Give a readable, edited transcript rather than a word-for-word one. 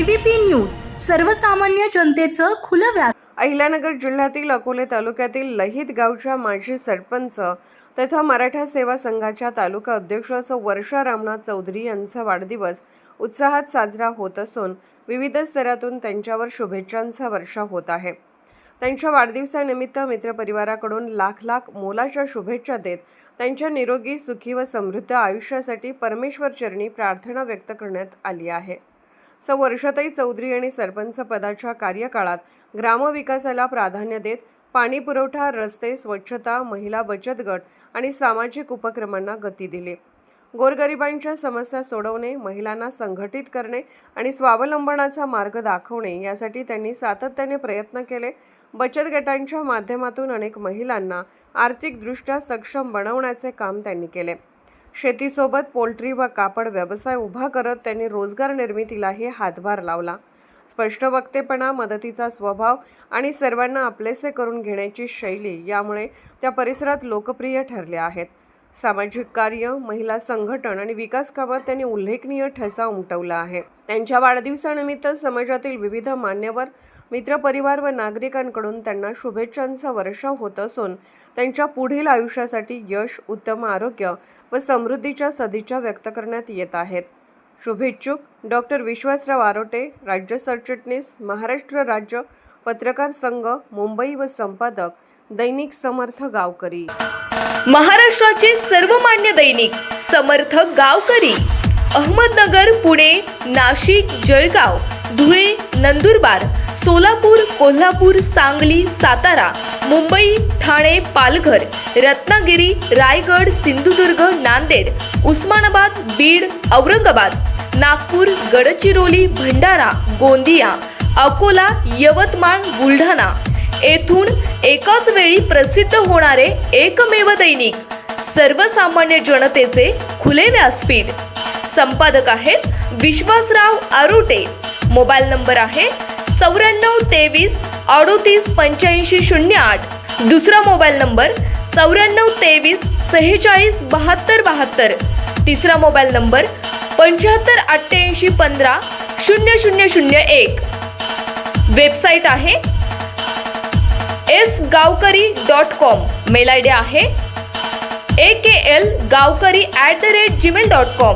ABP news सर्वसामान्य जनतेचं खुलं व्यास। अहिल्यानगर जिल्ह्यातील अकोले तालुक्यातील लहित गावच्या माजी सरपंच तथा मराठा सेवा संघाच्या तालुका अध्यक्ष वर्षा रामनाथ चौधरी यांचा वाढदिवस उत्साहात साजरा होत असून विविध स्तरातून त्यांच्यावर शुभेच्छांचा वर्षाव होत आहे। त्यांच्या वाढदिवसानिमित्त मित्रपरिवाराकडून लाख मोलाच्या शुभेच्छा देत त्यांच्या निरोगी सुखी व समृद्ध आयुष्यासाठी परमेश्वर चरणी प्रार्थना व्यक्त करण्यात आली आहे। वर्षाताई चौधरी यांनी सरपंच पदाच्या कार्यकाळात ग्रामविकासाला प्राधान्य देत पाणी पुरवठा, रस्ते, स्वच्छता, महिला बचत गट आणि सामाजिक उपक्रमांना गती दिली। गोरगरिबांच्या समस्या सोडवणे, महिलांना संघटित करणे आणि स्वावलंबनाचा मार्ग दाखवणे यासाठी त्यांनी सातत्याने प्रयत्न केले। बचत गटांच्या माध्यमातून अनेक महिलांना आर्थिकदृष्ट्या सक्षम बनवण्याचे काम त्यांनी केले। शेतीसोबत पोल्ट्री व कापड व्यवसाय उभा करत त्यांनी रोजगार निर्मितीलाही हातभार लावला। स्पष्ट वक्तेपणा, मदतीचा स्वभाव आणि सर्वांना आपलेसे करून घेण्याची शैली यामुळे त्या परिसरात लोकप्रिय ठरल्या आहेत। सामाजिक कार्य, महिला संघटन आणि विकास कामात त्यांनी उल्लेखनीय ठसा उमटवला आहे। त्यांच्या वाढदिवसानिमित्त समाजातील विविध मान्यवर, मित्रपरिवार व नागरिकांकडून त्यांना शुभेच्छांचा वर्षाव होत असून त्यांच्या पुढील आयुष्यासाठी यश, उत्तम आरोग्य व समृद्धीच्या सदिच्छा व्यक्त करण्यात येत आहेत। शुभेच्छुक डॉक्टर विश्वासराव आरोटे, राज्य सरचिटणीस, महाराष्ट्र राज्य पत्रकार संघ, मुंबई व संपादक, दैनिक समर्थ गावकरी। महाराष्ट्राचे सर्वमान्य दैनिक समर्थ गावकरी, अहमदनगर, पुणे, नाशिक, जळगाव, धुळे, नंदुरबार, सोलापूर, कोल्हापूर, सांगली, सातारा, मुंबई, ठाणे, पालघर, रत्नागिरी, रायगड, सिंधुदुर्ग, नांदेड, उस्मानाबाद, बीड, औरंगाबाद, नागपूर, गडचिरोली, भंडारा, गोंदिया, अकोला, यवतमाळ, बुलढाणा येथून एकाच वेळी प्रसिद्ध होणारे एकमेव दैनिक, सर्वसामान्य जनतेचे खुले व्यासपीठ। संपादक आहेत विश्वासराव आरोटे। मोबाईल नंबर आहे 94 23 38 85 08। दुसरा मोबाईल नंबर 94 23 46 72 72। तिसरा मोबाईल नंबर 75 88 15 0001। वेबसाईट आहे sgavkari.com। मेल आयडी आहे akl gavkari@gmail.com।